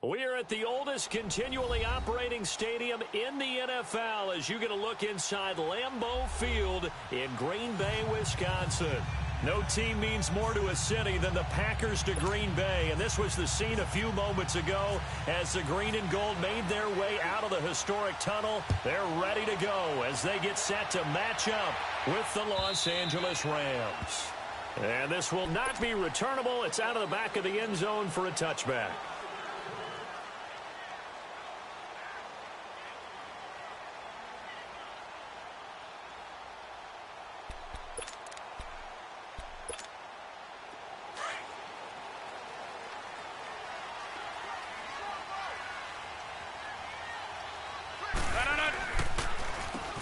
We're at the oldest continually operating stadium in the NFL as you get a look inside Lambeau Field in Green Bay, Wisconsin. No team means more to a city than the Packers to Green Bay, and this was the scene a few moments ago as the green and gold made their way out of the historic tunnel. They're ready to go as they get set to match up with the Los Angeles Rams. And this will not be returnable. It's out of the back of the end zone for a touchback.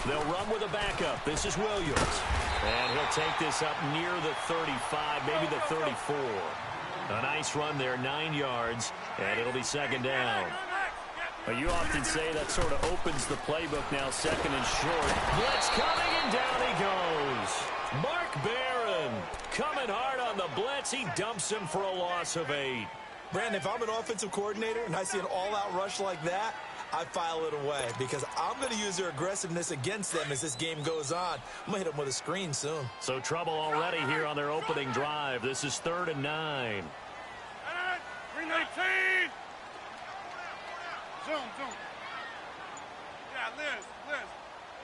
They'll run with a backup. This is Williams. And he'll take this up near the 35, maybe the 34. A nice run there, 9 yards, and it'll be second down. You often say that sort of opens the playbook now, second and short. Blitz coming, and down he goes. Mark Barron coming hard on the blitz. He dumps him for a loss of 8. Brandon, if I'm an offensive coordinator and I see an all-out rush like that, I file it away because I'm going to use their aggressiveness against them as this game goes on. I'm going to hit them with a screen soon. So trouble already here on their opening drive. This is 3rd and 9. 319. Zoom. Yeah, Liz.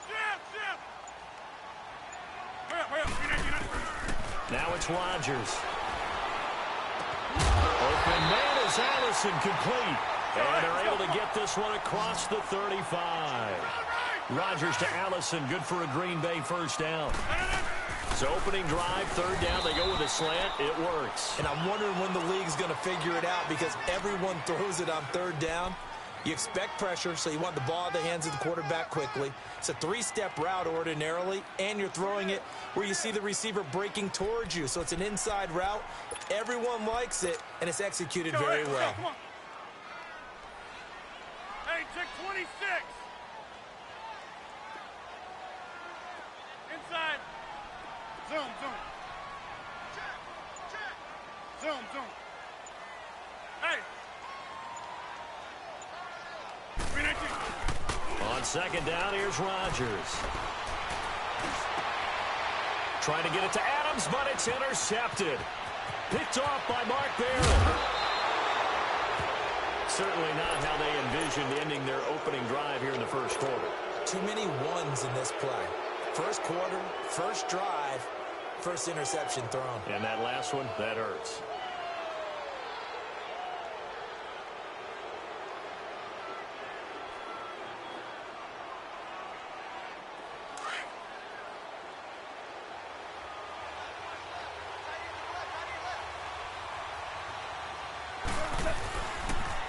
Jim. Hurry up. Now it's Rodgers. Open man is Allison, complete. And they're able to get this one across the 35. Rodgers to Allison, good for a Green Bay first down. So opening drive, 3rd down, they go with a slant. It works. And I'm wondering when the league's going to figure it out because everyone throws it on 3rd down. You expect pressure, so you want the ball in the hands of the quarterback quickly. It's a 3-step route ordinarily, and you're throwing it where you see the receiver breaking towards you. So it's an inside route. Everyone likes it, and it's executed very well. Come on. Hey, check 26. Inside. Zoom. Check. Zoom. Hey. 319. On 2nd down, here's Rodgers. Trying to get it to Adams, but it's intercepted. Picked off by Mark Barron. Certainly not how they envisioned ending their opening drive here in the first quarter. Too many ones in this play. First quarter, first drive, first interception thrown. And that last one, that hurts.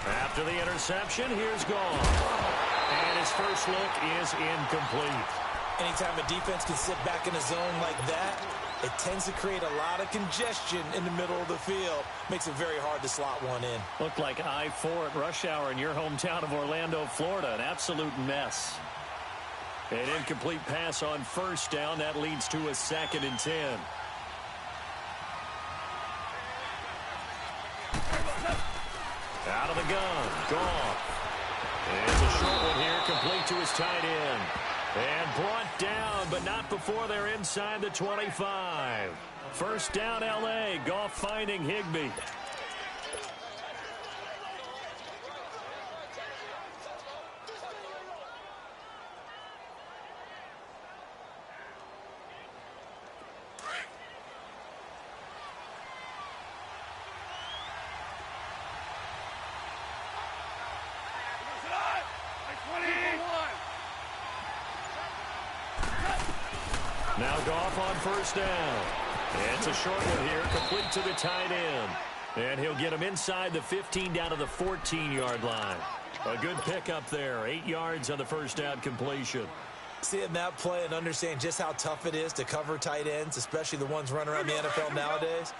After the interception, here's Gone. And his first look is incomplete. Anytime a defense can sit back in a zone like that, it tends to create a lot of congestion in the middle of the field. Makes it very hard to slot one in. Looked like I-4 at rush hour in your hometown of Orlando, Florida. An absolute mess. An incomplete pass on 1st down. That leads to a 2nd and 10. Out of the gun. Gone. It's a short one here, complete to his tight end. And brought down, but not before they're inside the 25. First down, L.A. Goff finding Higbee. Now Goff on 1st down. It's a short one here, complete to the tight end. And he'll get him inside the 15 down to the 14-yard line. A good pickup there, 8 yards on the first down completion. Seeing that play and understand just how tough it is to cover tight ends, especially the ones running around the NFL nowadays,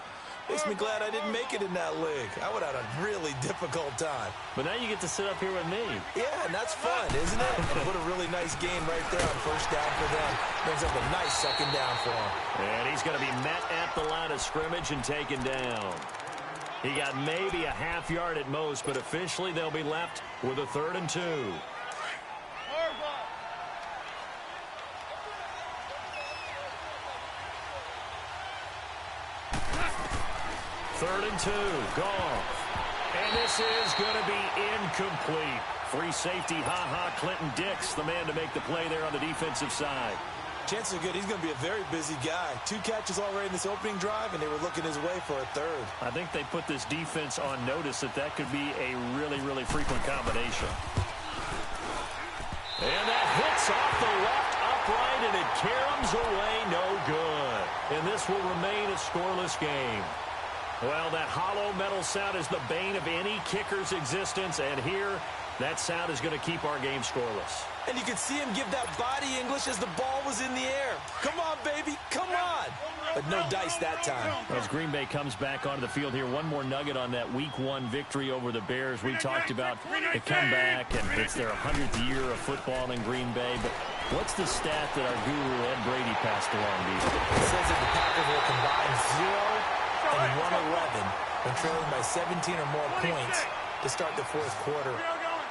makes me glad I didn't make it in that league. I would have had a really difficult time. But now you get to sit up here with me. Yeah, and that's fun, isn't it? Put a really nice game right there on 1st down for them. Brings up a nice 2nd down for him. And he's going to be met at the line of scrimmage and taken down. He got maybe a half yard at most, but officially they'll be left with a 3rd and 2. 3rd and 2, Goff. And this is going to be incomplete. Free safety, Clinton Dix, the man to make the play there on the defensive side. Chances are good he's going to be a very busy guy. 2 catches already in this opening drive, and they were looking his way for a 3rd. I think they put this defense on notice that could be a really, really frequent combination. And that hits off the left upright, and it caroms away no good. And this will remain a scoreless game. Well, that hollow metal sound is the bane of any kicker's existence, and here, that sound is going to keep our game scoreless. And you could see him give that body English as the ball was in the air. Come on, baby, come on. But no dice that time. As Green Bay comes back onto the field here, one more nugget on that Week 1 victory over the Bears. We talked about the comeback, and it's their 100th year of football in Green Bay. But what's the stat that our guru Ed Brady passed along, Beef? It says that the Packers will combine 0 and 111 when trailing by 17 or more points to start the 4th quarter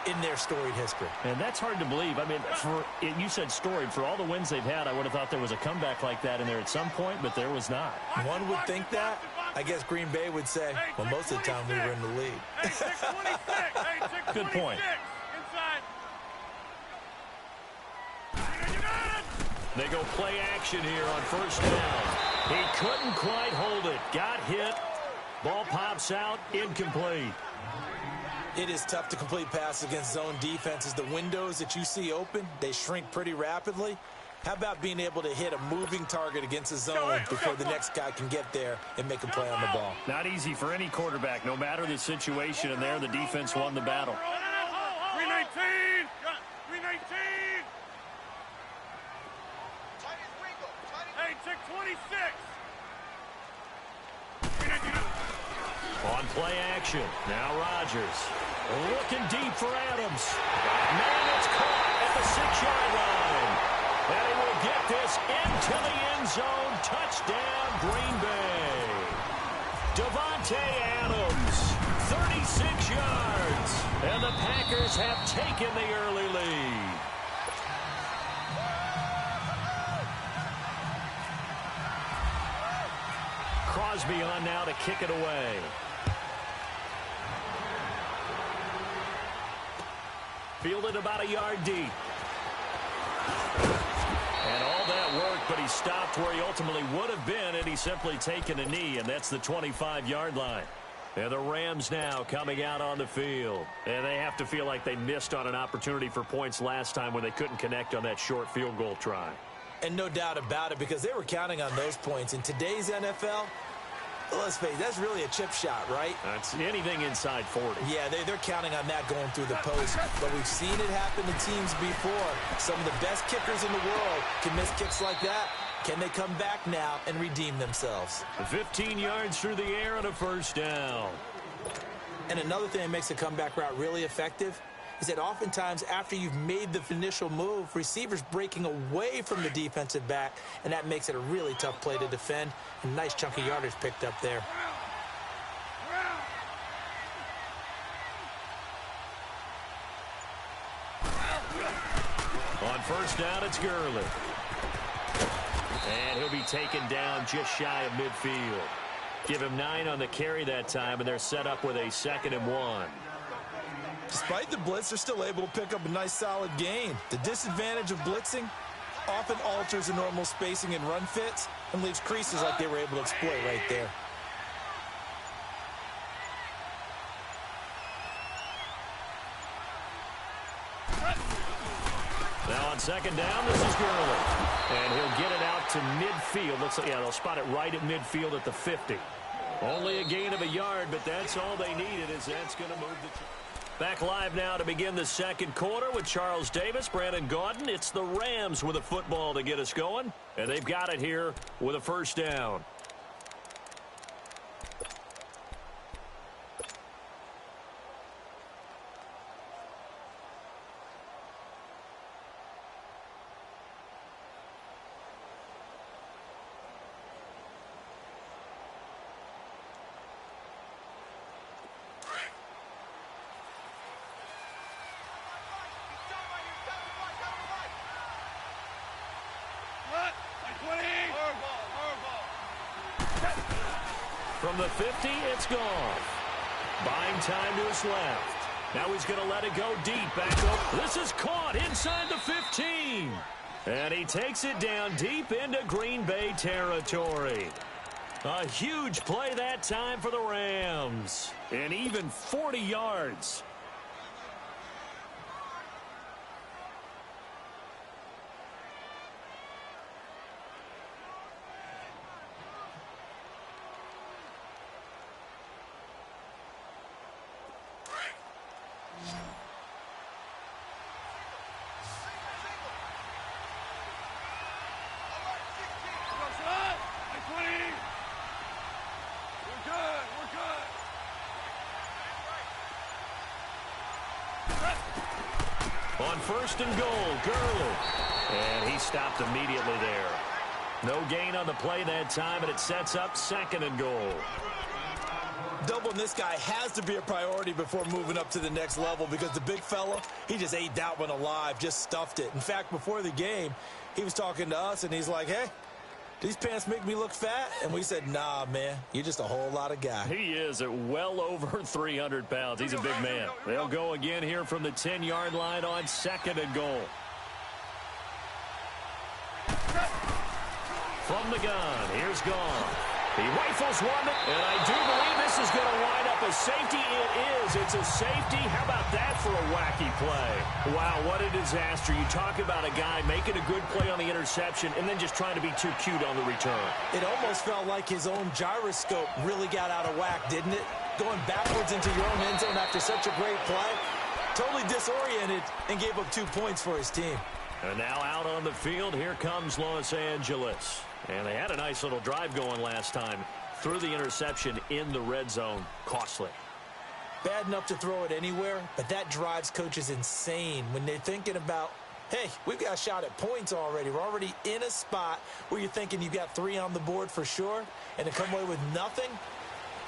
in their storied history. And that's hard to believe. I mean, you said storied. For all the wins they've had, I would have thought there was a comeback like that in there at some point, but there was not. One would think that. I guess Green Bay would say, well, most of the time we were in the lead. Good point. They go play action here on 1st down. He couldn't quite hold it. Got hit. Ball pops out. Incomplete. It is tough to complete passes against zone defenses. The windows that you see open, they shrink pretty rapidly. How about being able to hit a moving target against a zone before the next guy can get there and make a play on the ball? Not easy for any quarterback. No matter the situation, and there the defense won the battle. 319! 319! Hey, check 26! On play action, now Rodgers. Looking deep for Adams. Man, it's caught at the 6-yard line. And he will get this into the end zone. Touchdown, Green Bay. Devontae Adams, 36 yards. And the Packers have taken the early lead. Crosby on now to kick it away. Fielded about a yard deep. And all that work, but he stopped where he ultimately would have been, and he's simply taken a knee, and that's the 25-yard line. And the Rams now coming out on the field. And they have to feel like they missed on an opportunity for points last time when they couldn't connect on that short field goal try. And no doubt about it, because they were counting on those points. In today's NFL, let's face it, that's really a chip shot, right? That's anything inside 40. Yeah, they're counting on that going through the post. But we've seen it happen to teams before. Some of the best kickers in the world can miss kicks like that. Can they come back now and redeem themselves? 15 yards through the air and a 1st down. And another thing that makes the comeback route really effective is that oftentimes after you've made the initial move, receivers breaking away from the defensive back, and that makes it a really tough play to defend. A nice chunk of yardage picked up there. On 1st down, it's Gurley. And he'll be taken down just shy of midfield. Give him 9 on the carry that time, and they're set up with a 2nd and 1. Despite the blitz, they're still able to pick up a nice solid gain. The disadvantage of blitzing often alters the normal spacing and run fits and leaves creases like they were able to exploit right there. Now on 2nd down, this is Gurley. And he'll get it out to midfield. Looks like, yeah, they'll spot it right at midfield at the 50. Only a gain of a yard, but that's all they needed, as that's going to move the... Back live now to begin the 2nd quarter with Charles Davis, Brandon Gaudin. It's the Rams with a football to get us going, and they've got it here with a 1st down. From the 50, it's gone. Buying time to his left. Now he's going to let it go deep. Back up. This is caught inside the 15. And he takes it down deep into Green Bay territory. A huge play that time for the Rams. And even 40 yards. On first and goal, Gurley. And he stopped immediately there. No gain on the play that time, and it sets up second and goal. Doubling this guy has to be a priority before moving up to the next level because the big fella, he just ate that one alive, just stuffed it. In fact, before the game, he was talking to us, and he's like, hey, these pants make me look fat? And we said, nah, man, you're just a whole lot of guy. He is at well over 300 pounds. He's a big man. They'll go again here from the 10-yard line on second and goal. From the gun, here's Gone. He rifles one, and I do believe this is going to wind up a safety. It is. It's a safety. How about that for a wacky play? Wow, what a disaster. You talk about a guy making a good play on the interception and then just trying to be too cute on the return. It almost felt like his own gyroscope really got out of whack, didn't it? Going backwards into your own end zone after such a great play. Totally disoriented and gave up 2 points for his team. And now out on the field, here comes Los Angeles. And they had a nice little drive going last time. Threw the interception in the red zone. Costly. Bad enough to throw it anywhere, but that drives coaches insane when they're thinking about, hey, we've got a shot at points already. We're already in a spot where you're thinking you've got 3 on the board for sure, and to come away with nothing,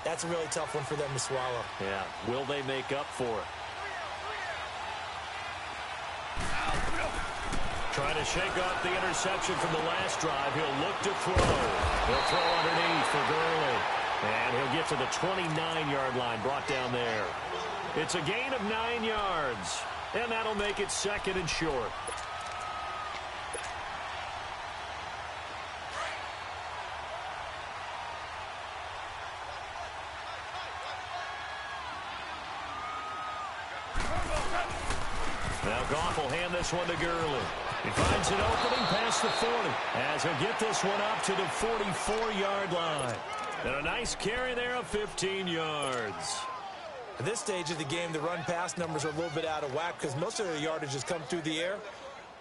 that's a really tough one for them to swallow. Yeah, will they make up for it? Trying to shake off the interception from the last drive. He'll look to throw. He'll throw underneath for Gurley. And he'll get to the 29-yard line, brought down there. It's a gain of 9 yards. And that'll make it second and short. Now Goff will hand this one to Gurley. He finds an opening past the 40 as he'll get this one up to the 44-yard line. And a nice carry there of 15 yards. At this stage of the game, the run-pass numbers are a little bit out of whack because most of their yardage has come through the air.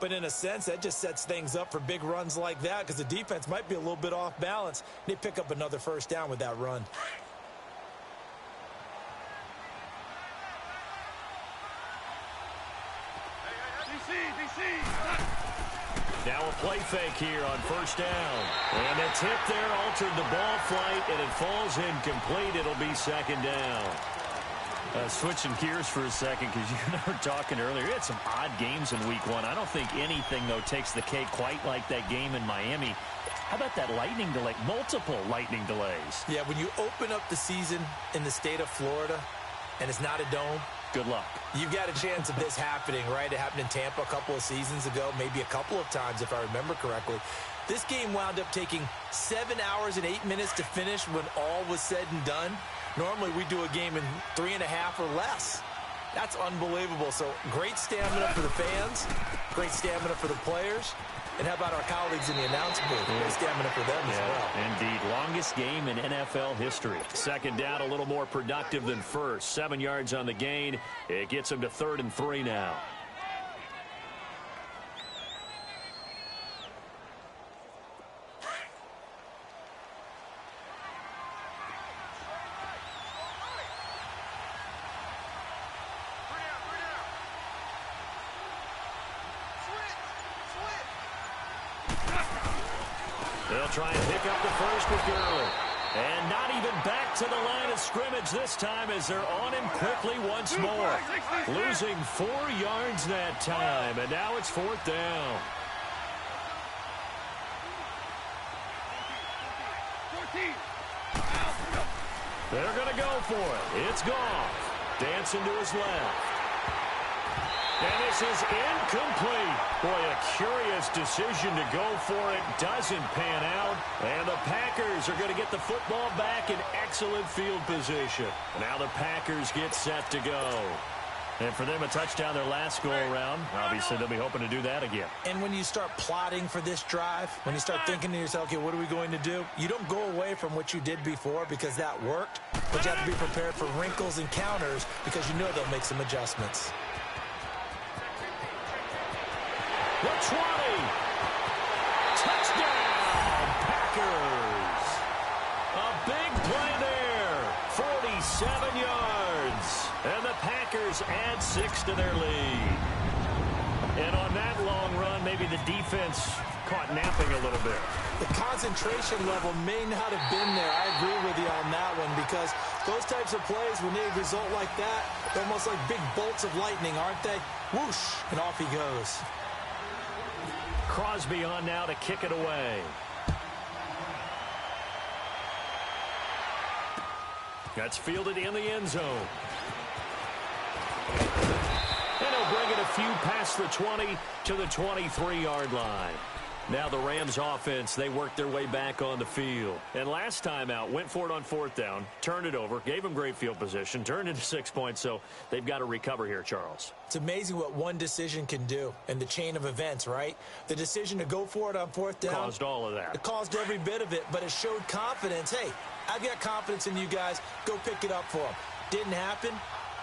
But in a sense, that just sets things up for big runs like that because the defense might be a little bit off balance. They pick up another first down with that run. Now a play fake here on first down. And the tip there altered the ball flight, and it falls incomplete. It'll be second down. Switching gears for a second because you and I were talking earlier. We had some odd games in week 1. I don't think anything, though, takes the cake quite like that game in Miami. How about that lightning delay? Multiple lightning delays. Yeah, when you open up the season in the state of Florida and it's not a dome, good luck. You've got a chance of this happening, right? It happened in Tampa a couple of seasons ago, maybe a couple of times if I remember correctly. This game wound up taking 7 hours and 8 minutes to finish when all was said and done. Normally we do a game in 3.5 or less. That's unbelievable. So great stamina for the fans, great stamina for the players. And how about our colleagues in the announce booth? Great stamina for them as well. Indeed. Longest game in NFL history. Second down, a little more productive than first. 7 yards on the gain. It gets him to 3rd and 3 now. They'll try and pick up the first with Gurley. And not even back to the line of scrimmage this time as they're on him quickly once more. Losing 4 yards that time, and now it's 4th down. 14. They're going to go for it. It's Goff. Dancing to his left. And this is incomplete. Boy, a curious decision to go for it. Doesn't pan out. And the Packers are going to get the football back in excellent field position. Now the Packers get set to go. And for them, a touchdown their last go-around. Obviously, they'll be hoping to do that again. And when you start plotting for this drive, when you start thinking to yourself, okay, what are we going to do? You don't go away from what you did before because that worked. But you have to be prepared for wrinkles and counters because you know they'll make some adjustments. The 20. Touchdown, Packers. A big play there. 47 yards. And the Packers add 6 to their lead. And on that long run, maybe the defense caught napping a little bit. The concentration level may not have been there. I agree with you on that one because those types of plays, when they result like that, they're almost like big bolts of lightning, aren't they? Whoosh, and off he goes. Crosby on now to kick it away. That's fielded in the end zone. And he'll bring it a few past the 20 to the 23-yard line. Now the Rams offense, they worked their way back on the field. And last time out, went for it on 4th down, turned it over, gave them great field position, turned into 6 points, so they've got to recover here, Charles. It's amazing what one decision can do in the chain of events, right? The decision to go for it on 4th down. Caused all of that. It caused every bit of it, but it showed confidence. Hey, I've got confidence in you guys. Go pick it up for them. Didn't happen.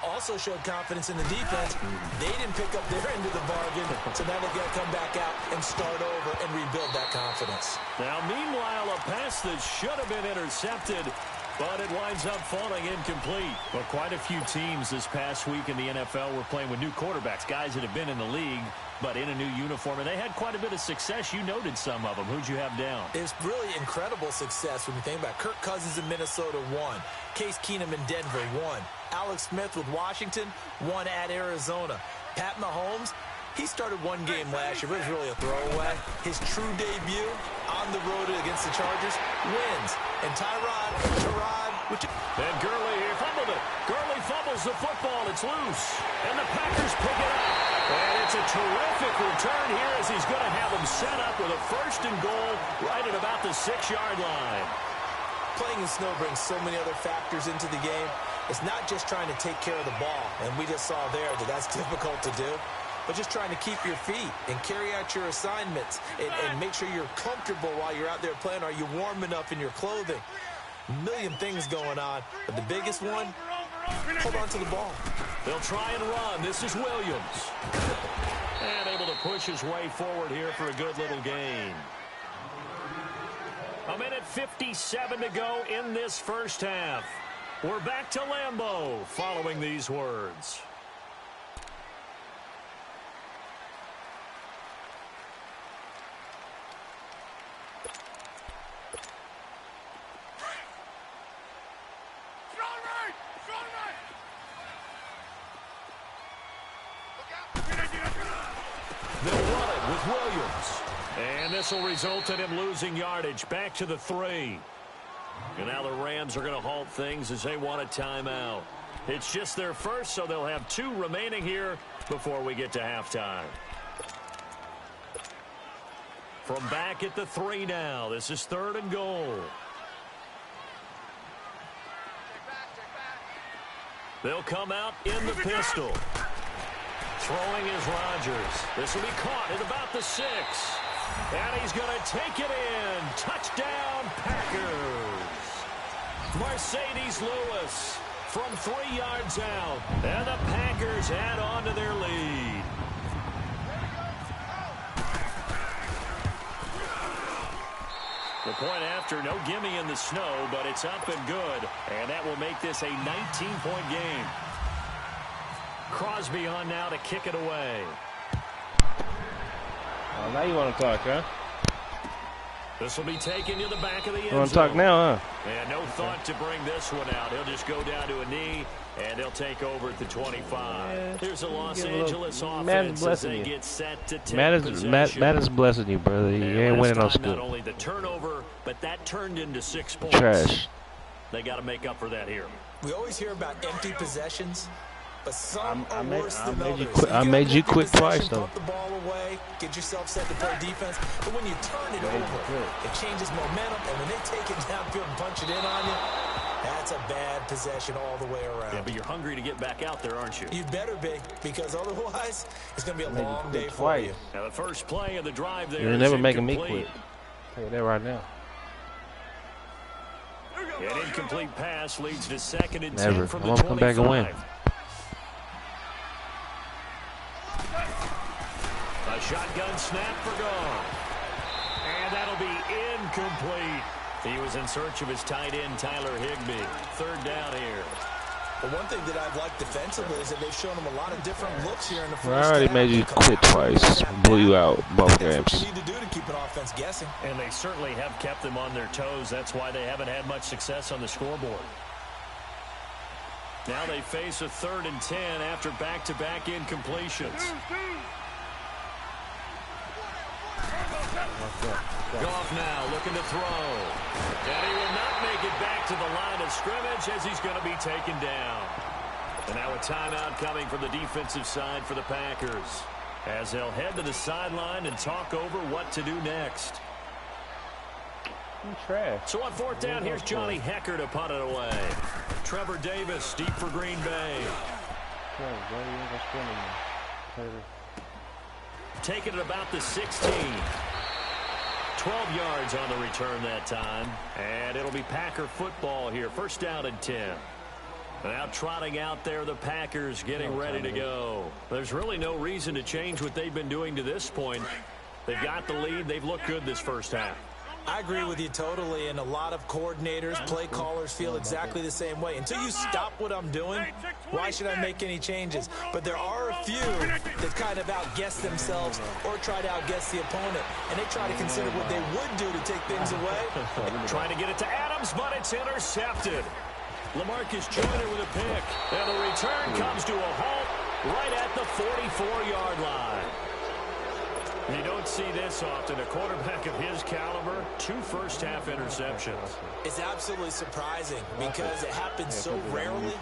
Also showed confidence in the defense. They didn't pick up their end of the bargain, so now they've got to come back out and start over and rebuild that confidence. Now, meanwhile, a pass that should have been intercepted, but it winds up falling incomplete. Well, quite a few teams this past week in the NFL were playing with new quarterbacks, guys that have been in the league, but in a new uniform, and they had quite a bit of success. You noted some of them. Who'd you have down? It's really incredible success when you think about it. Kirk Cousins in Minnesota, 1. Case Keenum in Denver, 1. Alex Smith with Washington, 1 at Arizona. Pat Mahomes, he started one game last year, but it was really a throwaway. His true debut on the road against the Chargers wins. And Tyrod, and Gurley here fumbled it. Gurley fumbles the football. It's loose. And the Packers pick it up. And it's a terrific return here as he's going to have them set up with a 1st and goal right at about the 6-yard line. Playing in snow brings so many other factors into the game. It's not just trying to take care of the ball, and we just saw there that that's difficult to do, but just trying to keep your feet and carry out your assignments and make sure you're comfortable while you're out there playing. Are you warm enough in your clothing? A million things going on, but the biggest one, hold on to the ball. They'll try and run. This is Williams. And able to push his way forward here for a good little gain. 1:57 to go in this first half. We're back to Lambeau following these words. They'll run it with Williams. And this will result in him losing yardage back to the 3. And now the Rams are going to halt things as they want a timeout. It's just their first, so they'll have 2 remaining here before we get to halftime. From back at the 3 now. This is 3rd and goal. They'll come out in the pistol. Throwing is Rodgers. This will be caught at about the 6. And he's going to take it in. Touchdown, Packers. Mercedes Lewis from 3 yards out. And the Packers add on to their lead. The point after, no gimme in the snow, but it's up and good. And that will make this a 19-point game. Crosby on now to kick it away. Oh, now you want to talk, huh? This will be taken to the back of the end zone. You want to talk now, huh? And no thought to bring this one out. He'll just go down to a knee, and they'll take over at the 25. Yeah, here's a Los Angeles Matt offense as they get set to take possession. Matt is blessing you, brother. You ain't winning no Not school. only the turnover, but that turned into 6 points. Trash. They got to make up for that here. We always hear about empty possessions, but some are worse than others. I made you quit twice, though. Pump the ball away, get yourself set to play defense. But when you turn it over, it changes momentum. And when they take it downfield and punch it in on you, that's a bad possession all the way around. Yeah, but you're hungry to get back out there, aren't you? You better be, because otherwise it's going to be a long day for you. Now the first play of the drive there. You're never making me quit. Tell you that right now. An incomplete pass leads to 2nd and 10 Never. from I'm the 25. gonna come back and win. A shotgun snap for Gone. And that'll be incomplete. He was in search of his tight end, Tyler Higbee. 3rd down here. But one thing that I've liked defensively is that they've shown him a lot of different looks here in the first I already half. made you quit twice. Blew you out both That's games. what you need to do to keep an offense guessing. And they certainly have kept them on their toes. That's why they haven't had much success on the scoreboard. Now they face a 3rd and 10 after back-to-back incompletions. Goff now looking to throw. And he will not make it back to the line of scrimmage as he's going to be taken down. And now a timeout coming from the defensive side for the Packers, as they'll head to the sideline and talk over what to do next. Trash. So on 4th down, here's Johnny Hecker to punt it away. Trevor Davis deep for Green Bay. Taking it about the 16. 12 yards on the return that time. And it'll be Packer football here. 1st down and 10. Now trotting out there, the Packers getting ready to go. There's really no reason to change what they've been doing to this point. They've got the lead. They've looked good this first half. I agree with you totally, and a lot of coordinators, play callers feel exactly the same way. Until you stop what I'm doing, why should I make any changes? But there are a few that kind of outguess themselves or try to outguess the opponent, and they try to consider what they would do to take things away. Trying to get it to Adams, but it's intercepted. LaMarcus Joyner with a pick, and the return comes to a halt right at the 44-yard line. You don't see this often. A quarterback of his caliber, 2 first-half interceptions. It's absolutely surprising because it happens so rarely.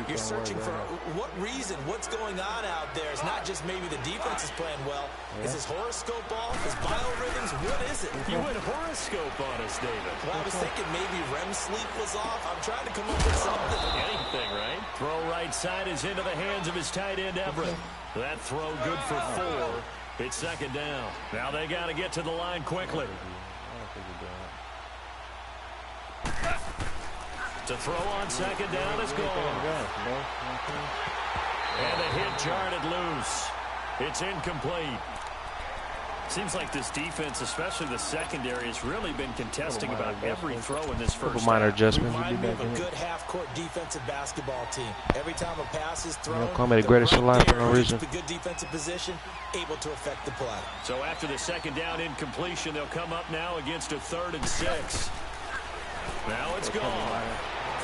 You're searching for what reason, what's going on out there. It's not just maybe the defense is playing well. Is his horoscope off? His biorhythms? What is it? You went horoscope on us, David. Well, I was thinking maybe REM sleep was off. I'm trying to come up with something. Anything, right? Throw right side is into the hands of his tight end, Everett. That throw good for 4. It's 2nd down. Now they got to get to the line quickly. To throw on 2nd down is gone. And the hit jarred loose. It's incomplete. Seems like this defense, especially the secondary, has really been contesting about every throw in this first minor half. adjustments. Remind me of a good half-court defensive basketball team. Every time a pass is thrown, Call me the greatest alive for no reason. The good defensive position, able to affect the play. So after the 2nd down incompletion, they'll come up now against a 3rd and 6. Now it's gone.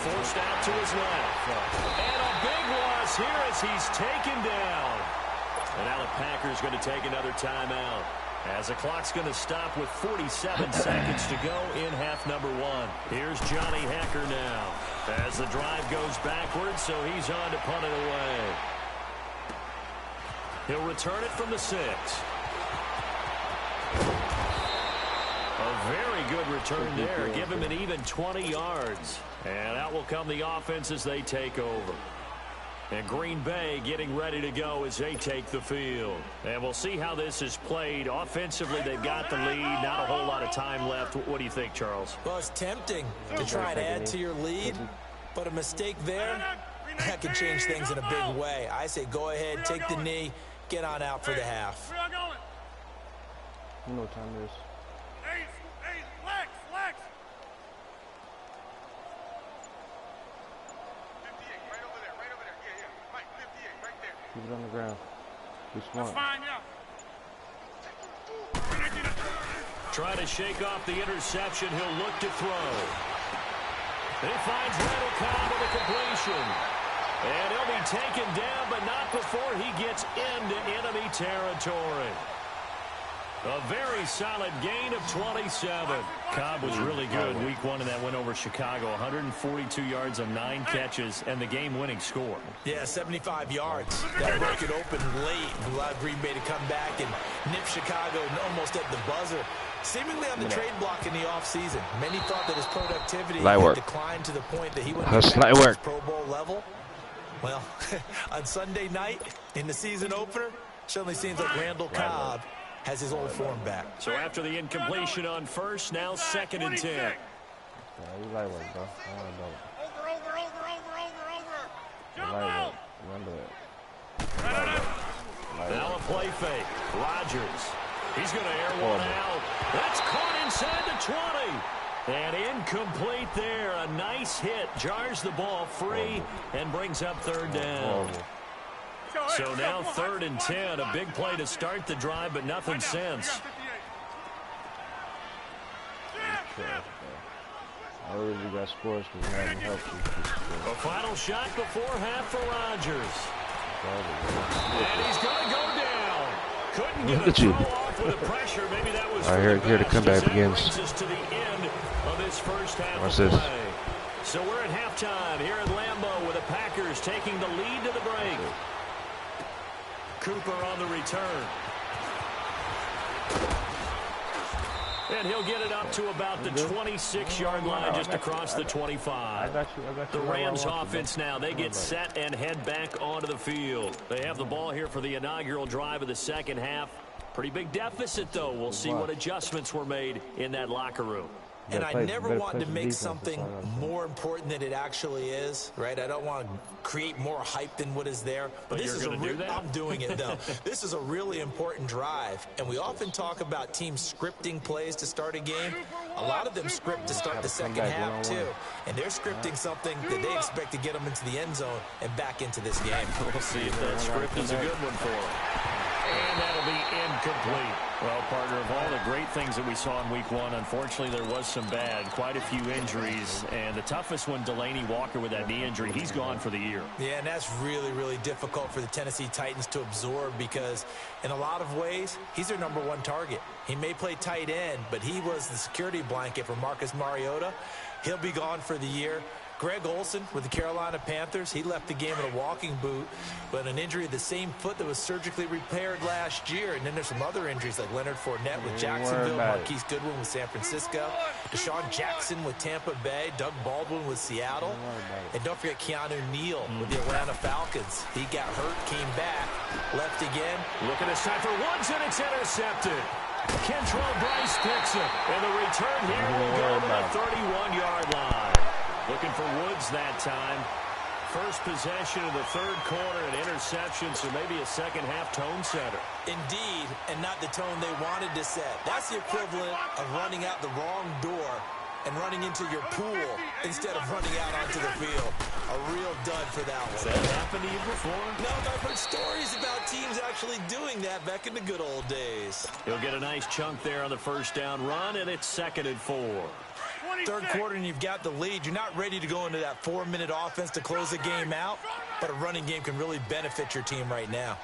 Forced out to his left. And a big loss here as he's taken down. And now the Packers going to take another timeout, as the clock's going to stop with 47 seconds to go in half number 1. Here's Johnny Hecker now, as the drive goes backwards, so he's on to punt it away. He'll return it from the 6. A very good return there. Give him an even 20 yards. And out will come the offense as they take over. And Green Bay getting ready to go as they take the field. And we'll see how this is played. Offensively, they've got the lead. Not a whole lot of time left. What do you think, Charles? Well, it's tempting to try and add to your lead, but a mistake there, that could change things in a big way. I say go ahead, take the knee, get on out for the half. You know what time it is. Keep it on the ground. Be smart. Try to shake off the interception. He'll look to throw. He finds Randall Cobb with a completion. And he'll be taken down, but not before he gets into enemy territory. A very solid gain of 27. Cobb was really good week 1 in that win over Chicago. 142 yards on 9 catches and the game-winning score. Yeah, 75 yards. That broke it open late. Allowed Green Bay to come back and nip Chicago almost at the buzzer. Seemingly on the trade block in the offseason. Many thought that his productivity had declined to the point that he wouldn't get back to his Pro Bowl level. Well, on Sunday night in the season opener, certainly seems like Randall Cobb has his old form back. So after the incompletion on first, now 2nd and 10. Yeah, you light work, bro. I want to know. Light work. Remember that. Now a play fake. Rodgers. He's going to air one out. That's caught inside the 20. And incomplete there. A nice hit. Jars the ball free and brings up 3rd down. So now 3rd and 10. A big play to start the drive, but nothing since. I already got scores because it hasn't helped you. A final shot before half for Rodgers. And he's going to go down. Couldn't get a throw off with the pressure. Maybe that was here the comeback begins. To the end of this first half Watch of this. play. So we're at halftime here at Lambeau with the Packers taking the lead to the break. Cooper on the return. And he'll get it up to about the 26-yard line, just across the 25. The Rams offense now, they get set and head back onto the field. They have the ball here for the inaugural drive of the second half. Pretty big deficit, though. We'll see what adjustments were made in that locker room. And I never want to make something more important than it actually is, right? I don't want to create more hype than what is there. But this is I'm doing it, though. This is a really important drive. And we often talk about teams scripting plays to start a game. A lot of them script to start the second half, too. And they're scripting something that they expect to get them into the end zone and back into this game. We'll see if that script is a good one for them. And that'll be incomplete. Well, partner, of all the great things that we saw in week 1, unfortunately there was some bad, quite a few injuries. And the toughest one, Delaney Walker with that knee injury, he's gone for the year. Yeah, and that's really, really difficult for the Tennessee Titans to absorb because in a lot of ways, he's their #1 target. He may play tight end, but he was the security blanket for Marcus Mariota. He'll be gone for the year. Greg Olsen with the Carolina Panthers, he left the game in a walking boot, but an injury of the same foot that was surgically repaired last year. And then there's some other injuries like Leonard Fournette with Jacksonville, Marquise Goodwin with San Francisco, Deshaun Jackson with Tampa Bay, Doug Baldwin with Seattle, and don't forget Keanu Neal with the Atlanta Falcons. He got hurt, came back, left again. Looking aside for Woods, and it's intercepted. Kentrell Bryce picks it, and the return here will go to the 31-yard line. Looking for Woods that time. First possession of the 3rd quarter, an interception, so maybe a second-half tone setter. Indeed, and not the tone they wanted to set. That's the equivalent of running out the wrong door and running into your pool instead of running out onto the field. A real dud for that one. Has that happened to you before? No, but I've heard stories about teams actually doing that back in the good old days. He'll get a nice chunk there on the first down run, and it's 2nd and 4. 3rd quarter and you've got the lead. You're not ready to go into that 4-minute offense to close the game out, but a running game can really benefit your team right now.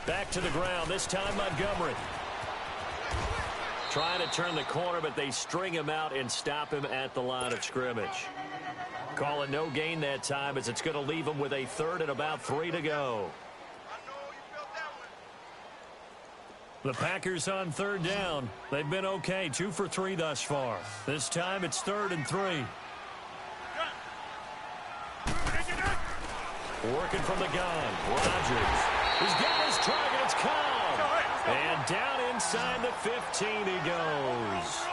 Back to the ground, this time Montgomery. Trying to turn the corner, but they string him out and stop him at the line of scrimmage. Call it no gain that time as it's going to leave him with a 3rd and about 3 to go. The Packers on 3rd down. They've been okay, 2 for 3 thus far. This time it's 3rd and 3. Working from the gun, Rodgers. He's got his target, it's Cobb. And down inside the 15 he goes.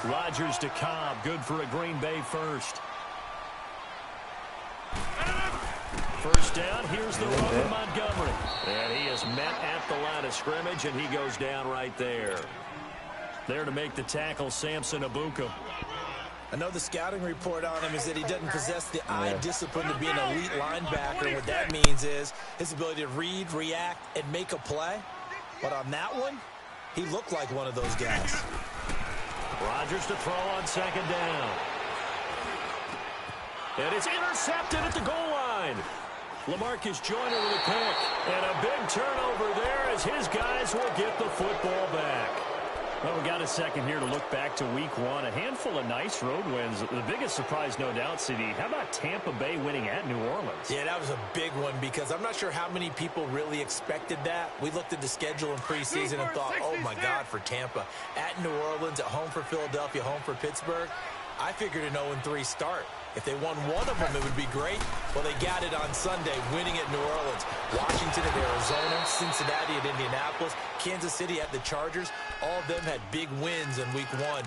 Rodgers to Cobb, good for a Green Bay first. First down, here's the run of Montgomery. And he is met at the line of scrimmage, and he goes down right there. There to make the tackle, Samson Abuka. I know the scouting report on him is that he doesn't possess the eye discipline to be an elite linebacker. And what that means is his ability to read, react, and make a play. But on that one, he looked like one of those guys. Rodgers to throw on 2nd down. And it's intercepted at the goal line. LaMarcus Joyner with a pick. And a big turnover there as his guys will get the football back. Well, we got a second here to look back to week one. A handful of nice road wins. The biggest surprise, no doubt, CD. How about Tampa Bay winning at New Orleans? Yeah, that was a big one because I'm not sure how many people really expected that. We looked at the schedule in preseason and thought, oh, my God, for Tampa. At New Orleans, at home for Philadelphia, home for Pittsburgh. I figured an 0-3 start. If they won one of them, it would be great. Well, they got it on Sunday, winning at New Orleans. Washington at Arizona, Cincinnati at Indianapolis, Kansas City at the Chargers. All of them had big wins in week one.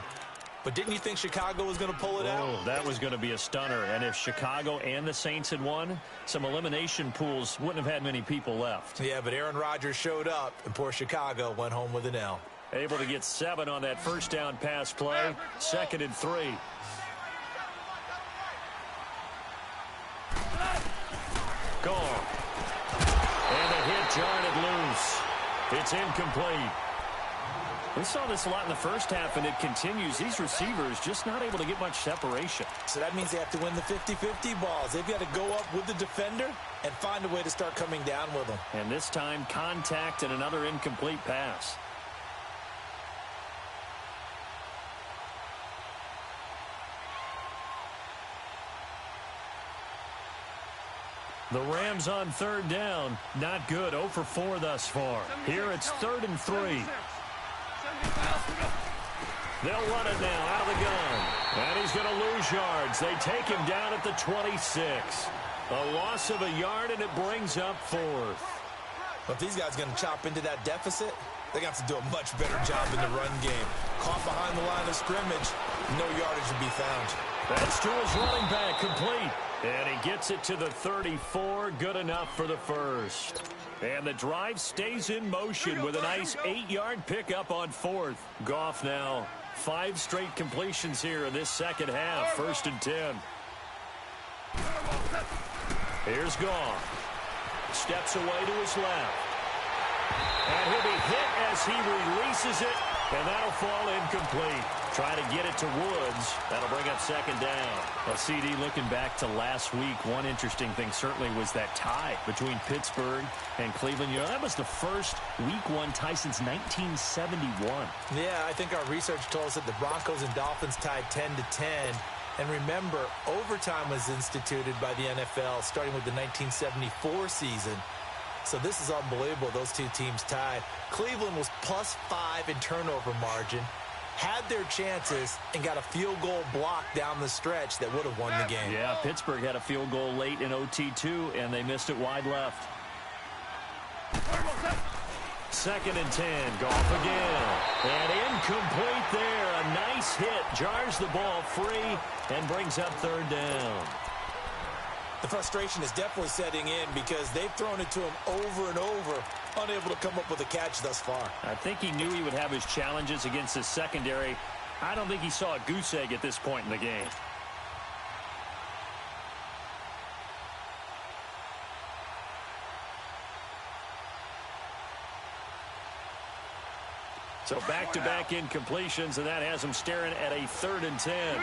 But didn't you think Chicago was going to pull it out? That was going to be a stunner. And if Chicago and the Saints had won, some elimination pools wouldn't have had many people left. Yeah, but Aaron Rodgers showed up, and poor Chicago went home with an L. Able to get 7 on that first down pass play. 2nd and 3. Gone. And the hit jarred loose. It's incomplete. We saw this a lot in the first half, and it continues. These receivers just not able to get much separation. So that means they have to win the 50-50 balls. They've got to go up with the defender and find a way to start coming down with them. And this time, contact and another incomplete pass. The Rams on 3rd down. Not good. 0 for 4 thus far. Here it's 3rd and 3. They'll run it now out of the gun. And he's going to lose yards. They take him down at the 26. A loss of a yard, and it brings up 4th. But if these guys are going to chop into that deficit, they got to do a much better job in the run game. Caught behind the line of scrimmage, no yardage to be found. That's to his running back, complete. And he gets it to the 34, good enough for the first. And the drive stays in motion with a nice 8-yard pickup on 4th. Goff now 5 straight completions here in this second half. 1st and 10. Here's Goff. Steps away to his left. And he'll be hit as he releases it. And that'll fall incomplete. Try to get it to Woods. That'll bring up 2nd down. Well, CD, looking back to last week, one interesting thing certainly was that tie between Pittsburgh and Cleveland. You know, that was the first week 1 tie since 1971. Yeah, I think our research told us that the Broncos and Dolphins tied 10-10. And remember, overtime was instituted by the NFL starting with the 1974 season. So this is unbelievable, those two teams tied. Cleveland was +5 in turnover margin, had their chances, and got a field goal block down the stretch that would have won the game. Yeah, Pittsburgh had a field goal late in OT too, and they missed it wide left. 2nd and 10, Goff again. And incomplete there. A nice hit, jars the ball free, and brings up 3rd down. The frustration is definitely setting in because they've thrown it to him over and over, unable to come up with a catch thus far. I think he knew he would have his challenges against his secondary. I don't think he saw a goose egg at this point in the game. So back-to-back incompletions, and that has him staring at a 3rd and 10.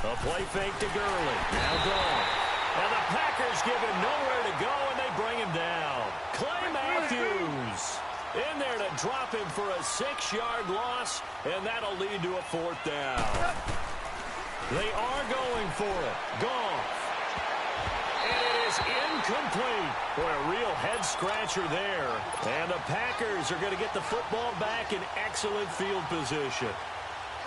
A play fake to Gurley. Now gone. And the Packers give him nowhere to go, and they bring him down. Clay Matthews in there to drop him for a 6-yard loss, and that'll lead to a 4th down. They are going for it. Goff. And it is incomplete. Boy, a real head-scratcher there. And the Packers are going to get the football back in excellent field position.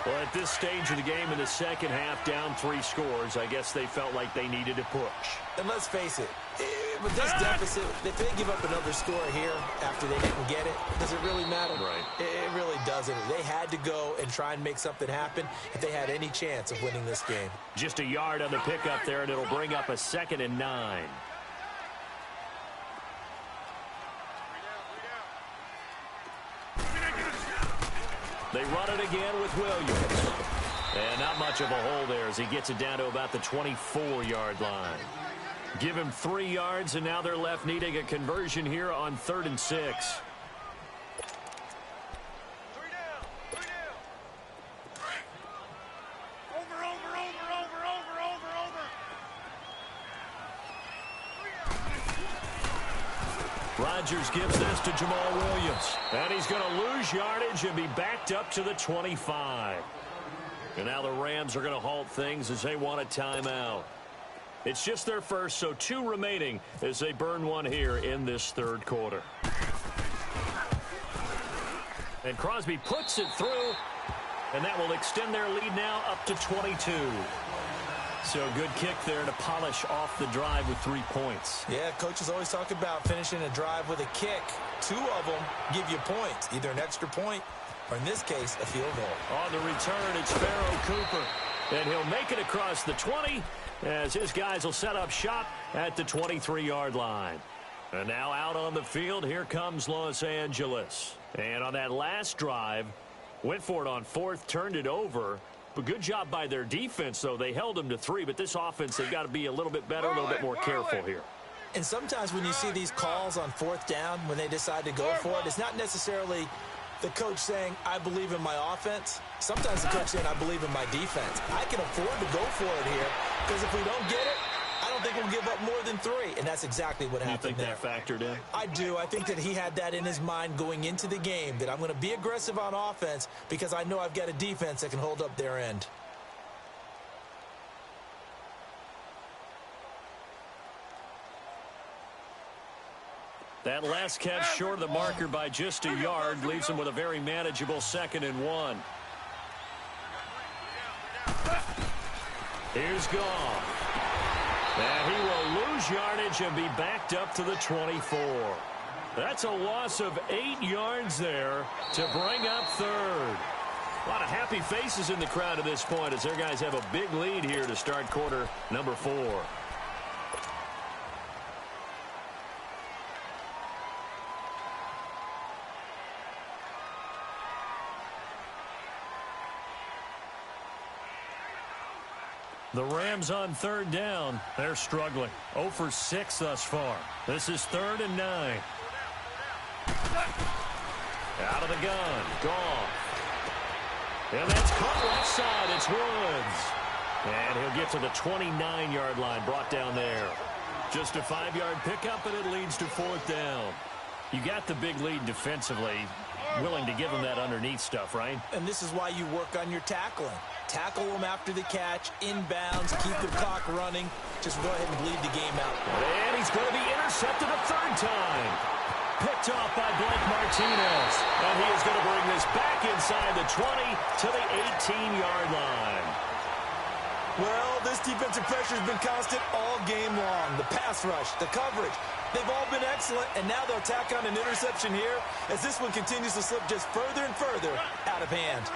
Well, at this stage of the game in the second half, down 3 scores, I guess they felt like they needed to push. And let's face it, with this deficit, if they give up another score here after they didn't get it, does it really matter? Right. It really doesn't. They had to go and try and make something happen if they had any chance of winning this game. Just a yard on the pickup there, and it'll bring up a 2nd and 9. They run it again with Williams. And not much of a hole there as he gets it down to about the 24-yard line. Give him 3 yards, and now they're left needing a conversion here on 3rd and 6. Over. Rodgers gives this to Jamal Williams. And he's going to lose yardage and be backed up to the 25. And now the Rams are going to halt things as they want a timeout. It's just their first, so 2 remaining as they burn one here in this third quarter. And Crosby puts it through, and that will extend their lead now up to 22. So good kick there to polish off the drive with 3 points. Yeah, coaches always talk about finishing a drive with a kick. 2 of them give you points, either an extra point or, in this case, a field goal. On the return, it's Pharaoh Cooper. And he'll make it across the 20 as his guys will set up shop at the 23-yard line. And now out on the field, here comes Los Angeles. And on that last drive, went for it on 4th, turned it over. But good job by their defense, though. They held them to 3, but this offense, they've got to be a little bit better, a little bit more careful here. And sometimes when you see these calls on 4th down, when they decide to go for it, it's not necessarily the coach saying, I believe in my offense. Sometimes the coach saying, I believe in my defense. I can afford to go for it here because if we don't get it, I don't think we'll give up more than 3. And that's exactly what happened there. You think that factored in? I do. I think that he had that in his mind going into the game, that I'm going to be aggressive on offense because I know I've got a defense that can hold up their end. That last catch short of the marker by just a yard leaves him with a very manageable 2nd and 1. Here's Goff. And he will lose yardage and be backed up to the 24. That's a loss of 8 yards there to bring up 3rd. A lot of happy faces in the crowd at this point as their guys have a big lead here to start quarter number 4. The Rams on 3rd down. They're struggling. 0 for 6 thus far. This is 3rd and 9. Out of the gun. Goff. And that's caught left side. It's Woods. And he'll get to the 29-yard line. Brought down there. Just a 5-yard pickup, and it leads to 4th down. You got the big lead defensively. Willing to give them that underneath stuff, right? And this is why you work on your tackling. Tackle them after the catch, inbounds, keep the clock running. Just go ahead and bleed the game out. And he's going to be intercepted a 3rd time. Picked off by Blake Martinez. And he is going to bring this back inside the 20 to the 18-yard line. Well, this defensive pressure has been constant all game long. The pass rush, the coverage, they've all been excellent. And now they'll tack on an interception here as this one continues to slip just further and further out of hand.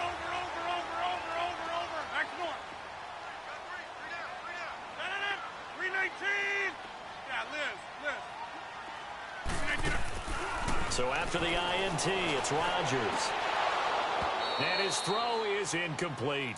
319. Yeah, Liz. So after the INT, it's Rodgers. And his throw is incomplete.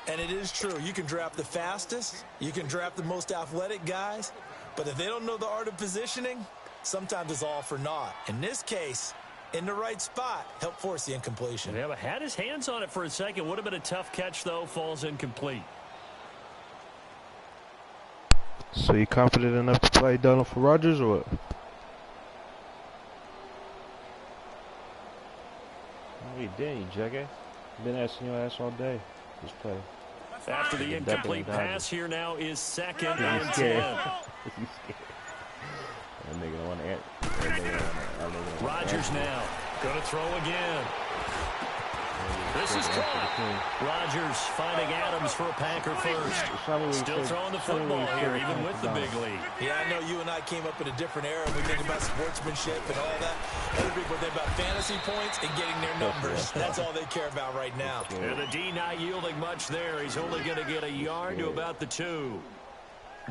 And it is true. You can draft the fastest. You can draft the most athletic guys. But if they don't know the art of positioning, sometimes it's all for naught. In this case, in the right spot, help force the incompletion. Yeah, but had his hands on it for a second. Would have been a tough catch, though. Falls incomplete. So you confident enough to play Donald for Rodgers or what? No, you didn't, you jackass. Been asking your ass all day. Just play. After the incomplete pass, here now is 2nd and 10. You scared. That nigga don't want to Rodgers now going to throw again. This is caught. Rodgers finding Adams for a Packer first. Still throwing the football here, even with the big lead. Yeah, I know you and I came up in a different era. We think about sportsmanship and all that. Other people think about fantasy points and getting their numbers. That's all they care about right now. And the D not yielding much there. He's only going to get a yard to about the 2.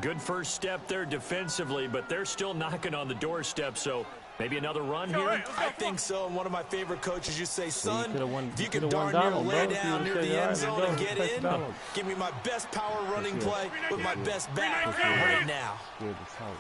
Good first step there defensively, but they're still knocking on the doorstep, so maybe another run here? I think so. And one of my favorite coaches used to say, son, if you can darn Donald, near lay bro. down near the end zone and get in, Donald. give me my best power running play with my best back right now. Good, it's out.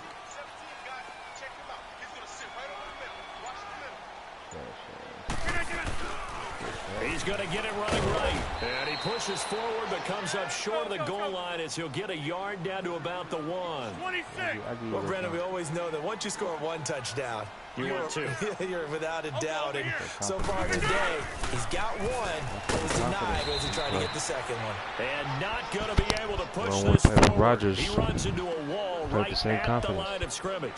He's going to get it running right. And he pushes forward but comes up short of the goal line as he'll get a yard down to about the 1. 26. Well, Brennan, we always know that once you score one touchdown, You want two. You're without a doubt. And so far today, he's got one. It was denied as he tried to get the second one. And not going to be able to push Well, this forward. Rodgers He runs into a wall right at the line of scrimmage.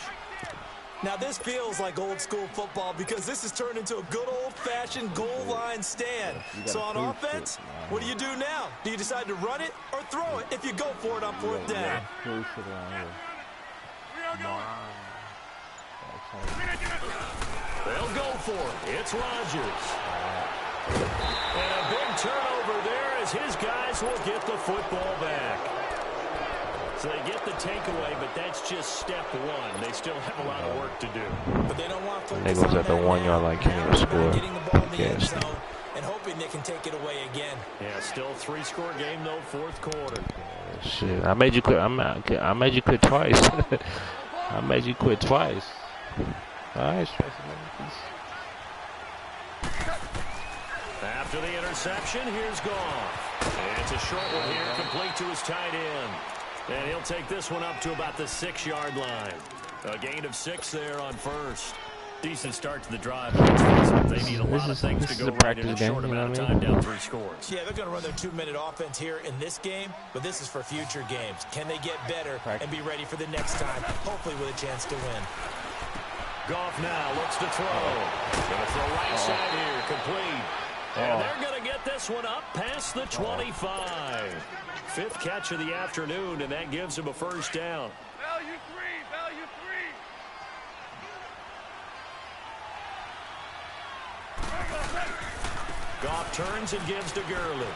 Now, this feels like old school football because this has turned into a good old-fashioned goal line stand. So on offense, what do you do now? Do you decide to run it or throw it if you go for it on fourth down? They'll go for it. It's Rodgers. And a big turnover there as his guys will get the football back. So they get the takeaway, but that's just step one. They still have a lot of work to do. But they don't want to They goes at the 1 yard line, can't even score. Getting the ball in the end zone and hoping they can take it away again. Yeah, still 3-score game though, fourth quarter. Shit, I made you quit. I made you quit twice. I made you quit twice. All right, after the interception, here's Goff. And it's a short one here, complete to his tight end. And he'll take this one up to about the 6-yard line. A gain of 6 there on first. Decent start to the drive. They need a lot of things to go right in a short amount of time, down 3 scores. Yeah, they're going to run their 2-minute offense here in this game, but this is for future games. Can they get better and be ready for the next time, hopefully with a chance to win? Goff now looks to throw. Going to throw right side here, complete. And they're going to get this one up past the 25. 5th catch of the afternoon, and that gives him a first down. Value 3, value 3. Goff turns and gives to Gurley.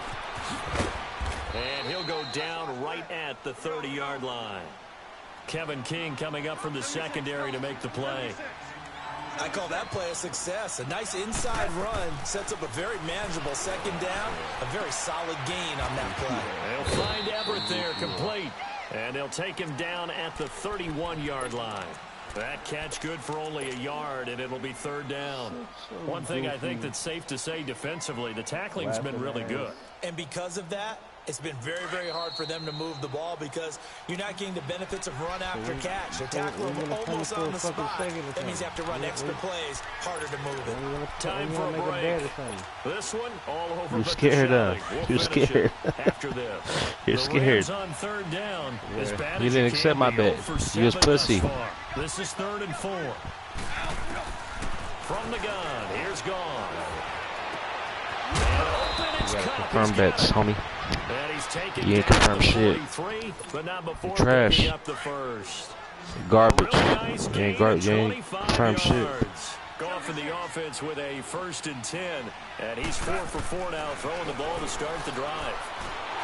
And he'll go down right at the 30-yard line. Kevin King coming up from the secondary to make the play. I call that play a success. A nice inside run sets up a very manageable second down. A very solid gain on that play. They'll find Everett there, complete. And they'll take him down at the 31-yard line. That catch good for only a yard, and it'll be 3rd down. One thing I think that's safe to say defensively, the tackling's been really good. And because of that, it's been very, very hard for them to move the ball because you're not getting the benefits of run after catch. They're tackling almost on the spot. That means you have to run extra plays, harder to move it. Time for a break. This one all over. You're scared, You're scared. After this. You're scared. On 3rd down. You didn't accept my bet. You was pussy. This is 3rd and 4. From the gun, here's Goff. Confirm bets, homie. And he's taken you ain't confirmed shit. But not before trash. Up the first. Garbage. Nice You ain't confirmed shit. Goff in the offense with a 1st and 10. And he's 4 for 4 now, throwing the ball to start the drive.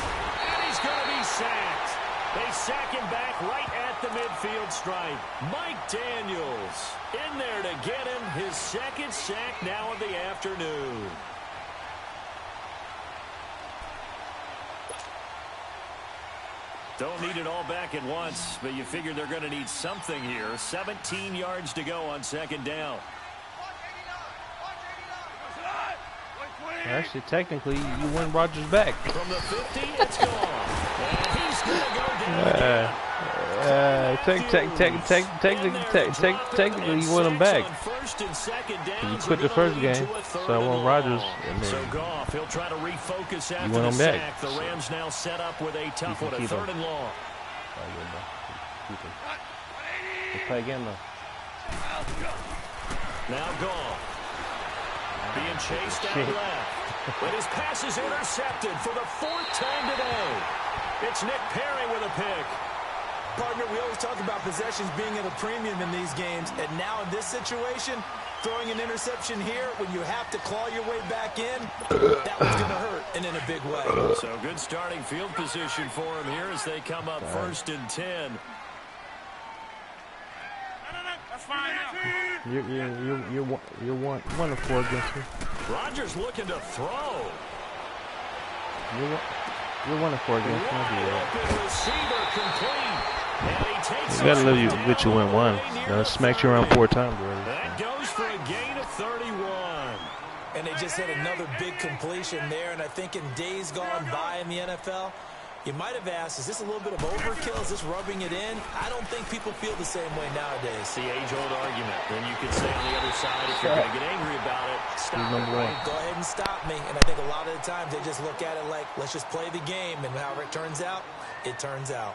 And he's going to be sacked. They sack him back right at the midfield stripe. Mike Daniels in there to get him his 2nd sack now of the afternoon. Don't need it all back at once, but you figure they're going to need something here. 17 yards to go on 2nd down. Actually, technically, you win Rodgers back. From the 50, it's gone. And he's going to go down. Technically, you win him back. You quit the first game, so I want Rodgers. So Goff, he'll try to refocus after the sack. The Rams now set up with a tough one, a 3rd and long. Play again, though. Now Goff. Being chased out left. But his pass is intercepted for the 4th time today. It's Nick Perry with a pick. Partner, we always talk about possessions being at a premium in these games, and now in this situation, throwing an interception here when you have to claw your way back in, that one's going to hurt, and in a big way. So good starting field position for him here as they come up 1st and 10. That's fine. You're one of 4 against me. Rodgers looking to throw. You're 1 of 4 against me. Open receiver complete. And he takes you gotta let you win 1. Smacked you around 4 times already. That goes for a gain of 31. And they just had another big completion there, and I think in days gone by in the NFL, You might have asked, is this a little bit of overkill? Is this rubbing it in? I don't think people feel the same way nowadays. It's the age-old argument. Then you could say on the other side, if you're going to get angry about it, stop it, right? Go ahead and stop me. And I think a lot of the times they just look at it like, let's just play the game. And however it turns out, it turns out.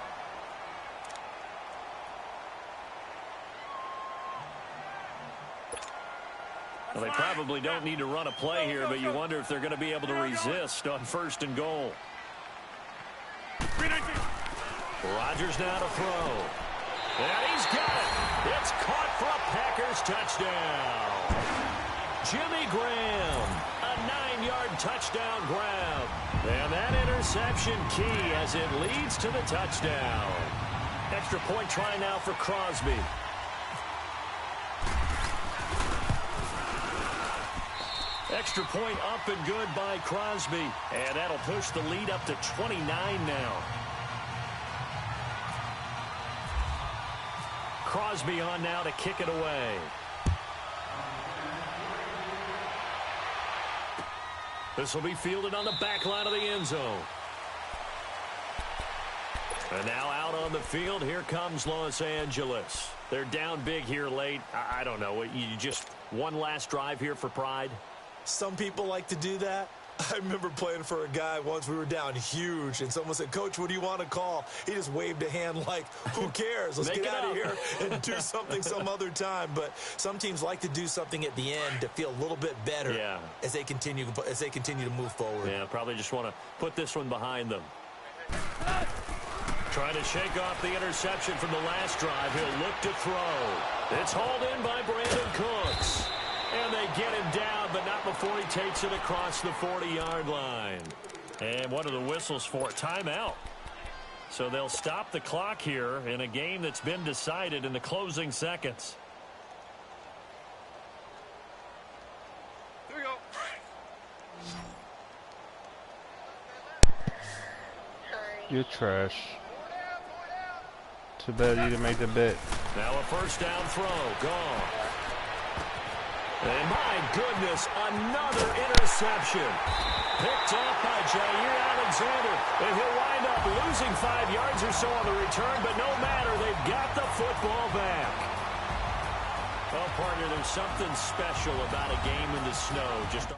Well, they probably don't need to run a play here, but you wonder if they're going to be able to resist on 1st and goal. Rodgers now to throw. And he's got it. It's caught for a Packers touchdown. Jimmy Graham, a 9-yard touchdown grab. And that interception key as it leads to the touchdown. Extra point try now for Crosby. Extra point up and good by Crosby. And that'll push the lead up to 29 now. Crosby on now to kick it away. This will be fielded on the back line of the end zone. And now out on the field, here comes Los Angeles. They're down big here late. I don't know. You just one last drive here for pride? Some people like to do that. I remember playing for a guy once. We were down huge, and someone said, "Coach, what do you want to call?" He just waved a hand like, who cares? Let's get out of here and do something some other time. But some teams like to do something at the end to feel a little bit better as they continue to move forward. Yeah, probably just want to put this one behind them. Trying to shake off the interception from the last drive. He'll look to throw. It's hauled in by Brandon Cooks. And they get him down, but not before he takes it across the 40-yard line. And what are the whistles for? Timeout. So they'll stop the clock here in a game that's been decided in the closing seconds. Here we go. You're trash. Too bad you didn't make the bet. Now a first down throw. Gone. And my goodness, another interception. Picked up by Jair Alexander. And he'll wind up losing 5 yards or so on the return, but no matter, they've got the football back. Well, partner, there's something special about a game in the snow. Just